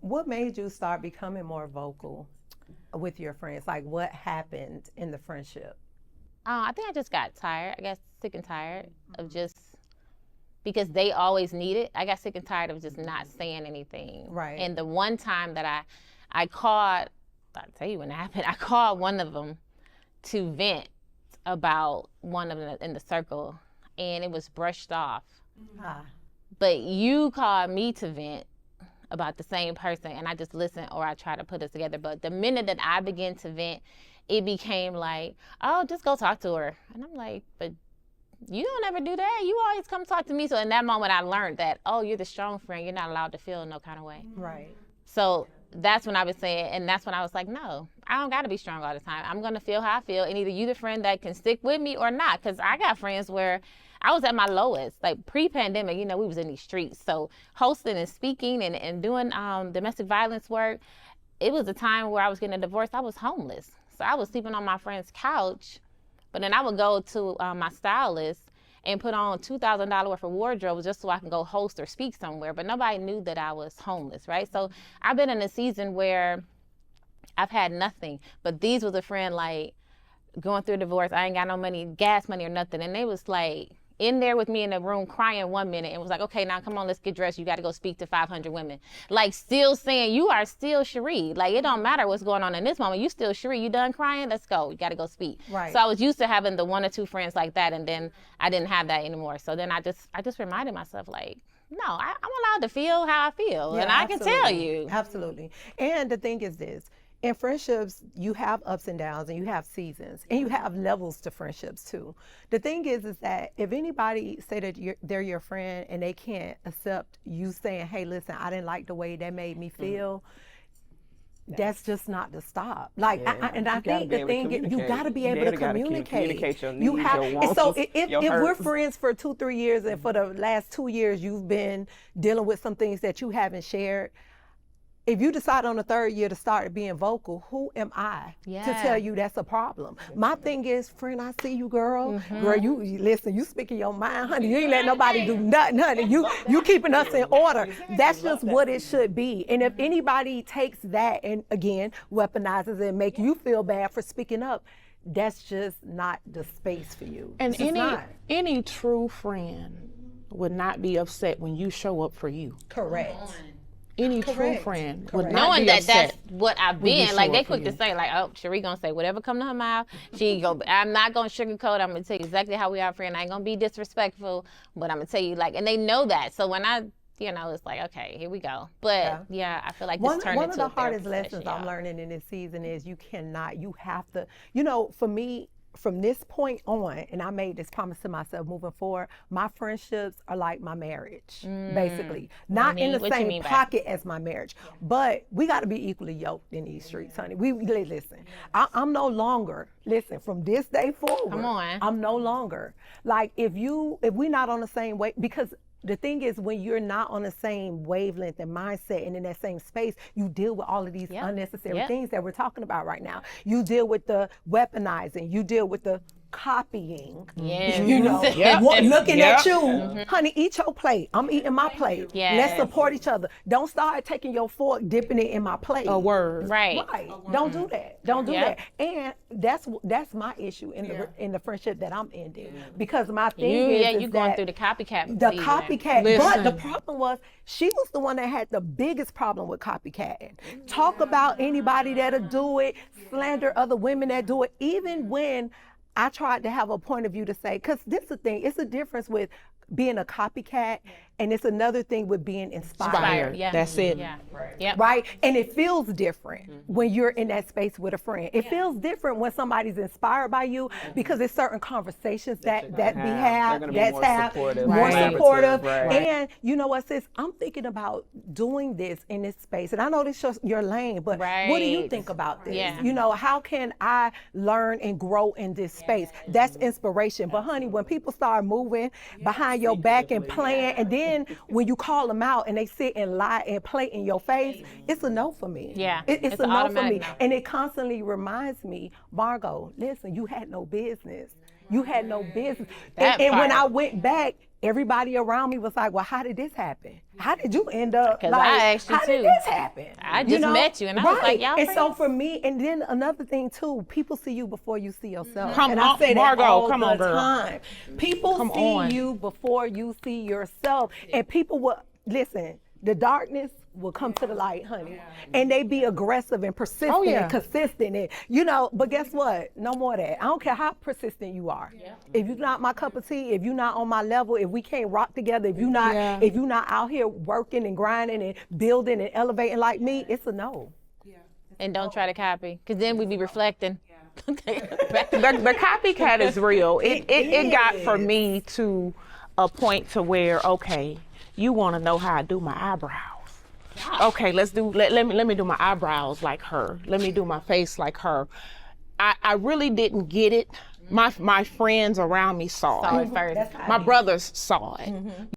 what made you start becoming more vocal with your friends? Like, what happened in the friendship? I think I just got tired. I got sick and tired of just because they always need it. I got sick and tired of just not saying anything. Right. And the one time that I called, I'll tell you when it happened. I called one of them to vent about one of them in the circle, and it was brushed off. Ah. But you called me to vent about the same person, and I just listened, or I try to put it together. But the minute that I began to vent, it became like, oh, just go talk to her. And I'm like, but you don't ever do that. You always come talk to me. So in that moment, I learned that, oh, you're the strong friend. You're not allowed to feel no kind of way. Right. So that's when I was saying, and that's when I was like, no, I don't got to be strong all the time. I'm going to feel how I feel, and either you the friend that can stick with me or not. Because I got friends where I was at my lowest, like pre-pandemic, we was in these streets. So hosting and speaking and doing domestic violence work, it was a time where I was getting a divorce. I was homeless. So I was sleeping on my friend's couch, but then I would go to my stylist and put on $2,000 worth of wardrobe just so I can go host or speak somewhere. But nobody knew that I was homeless, right? So I've been in a season where I've had nothing, but these was a friend like going through a divorce. I ain't got no money, gas money or nothing. And they was like in there with me in the room crying 1 minute and was like, okay, now come on, let's get dressed. You got to go speak to 500 women. Like still saying, you are still Cherie. Like it don't matter what's going on in this moment. You still Cherie. You done crying? Let's go. You got to go speak. Right. So I was used to having the 1 or 2 friends like that, and then I didn't have that anymore. So then I just reminded myself like, no, I'm allowed to feel how I feel, Yeah, and I absolutely. can tell you. Absolutely. And the thing is this. In friendships, you have ups and downs, and you have seasons, and you have levels to friendships too. The thing is that if anybody say that they're your friend and they can't accept you saying, hey, listen, I didn't like the way that made me feel, that's just not to stop. Like, I think the thing is, you got to be able to communicate. Your needs, You have, your wants, so if your we're hurts. friends for 2-3 years, and for the last 2 years you've been dealing with some things that you haven't shared, if you decide on the 3rd year to start being vocal, who am I to tell you that's a problem? My thing is, friend, I see you, girl. Girl, you listen, you speaking your mind, honey. You ain't let nobody do nothing, honey. You keeping us in order. That's just what it should be. And if anybody takes that and, again, weaponizes it and make you feel bad for speaking up, that's just not the space for you. And It's just not. any true friend would not be upset when you show up for you. Correct. Any true friend would not Knowing be that upset. that's what I've when you been, like show they up for quick to you. say, like, oh, Cherie gonna say whatever come to her mouth. She go, I'm not gonna sugarcoat. I'm gonna tell you exactly how we are, friend. I ain't gonna be disrespectful, but I'm gonna tell you, like, and they know that. So when I, it's like, okay, here we go. But yeah, I feel like this turned one into of the hardest lessons I'm y'all. learning in this season is you have to, for me, from this point on, and I made this promise to myself moving forward, my friendships are like my marriage, basically. Not in the What you same mean by pocket as my marriage, but we got to be equally yoked in these streets, honey. Listen, I'm no longer, from this day forward, Come on. I'm no longer. Like, if we're not on the same way, because the thing is, when you're not on the same wavelength and mindset and in that same space, you deal with all of these unnecessary things that we're talking about right now. You deal with the weaponizing, you deal with the copying, Yes. looking at you. Honey, eat your plate. I'm eating my plate. Yes. Let's support each other. Don't start taking your fork, dipping it in my plate. A word. Right. Don't do that. Don't do that. And that's my issue in the friendship that I'm ending. Because my thing is you going that through the copycat. the season. copycat. Listen. But the problem was, she was the one that had the biggest problem with copycatting. Talk about anybody that'll do it, slander other women that do it, even when I tried to have a point of view to say, because this is the thing, it's a difference with being a copycat, and it's another thing with being inspired. Yeah. That's it. Yeah. Yep. Right? And it feels different when you're in that space with a friend. It feels different when somebody's inspired by you, because there's certain conversations that we have, They're gonna be more supportive, more collaborative, supportive. right. And you know what, sis? I'm thinking about doing this in this space. And I know this is your lane, but what do you Right. think about this? Yeah. How can I learn and grow in this space? That's inspiration. But honey, when people start moving behind your back and playing, and then when you call them out and they sit and lie and play in your face, it's a no for me. Yeah. It's It's a an no for me. automatic no. And it constantly reminds me, Margot, listen, you had no business. You had no business. That And when part. I went back, everybody around me was like, well, how did this happen? How did you end up? Because like, I asked you how too. did this happen? I just met you, and I was like, y'all And friends? so for me, and then another thing too, people see you before you see yourself. Come and on, I say that Margot, all come the on, girl. time. People Come see on. you before you see yourself, and people will listen. The darkness will come to the light, honey, and they be aggressive and persistent and consistent, and But guess what? No more of that. I don't care how persistent you are. If you're not my cup of tea, if you're not on my level, if we can't rock together, if you're not out here working and grinding and building and elevating like me, it's a no. And don't try to copy, because then we be reflecting. The copycat is real. It got for me to a point to where, okay, you want to know how I do my eyebrows. Okay, let me do my eyebrows like her. Let me do my face like her. I really didn't get it. My friends around me saw it. First. My brothers saw it.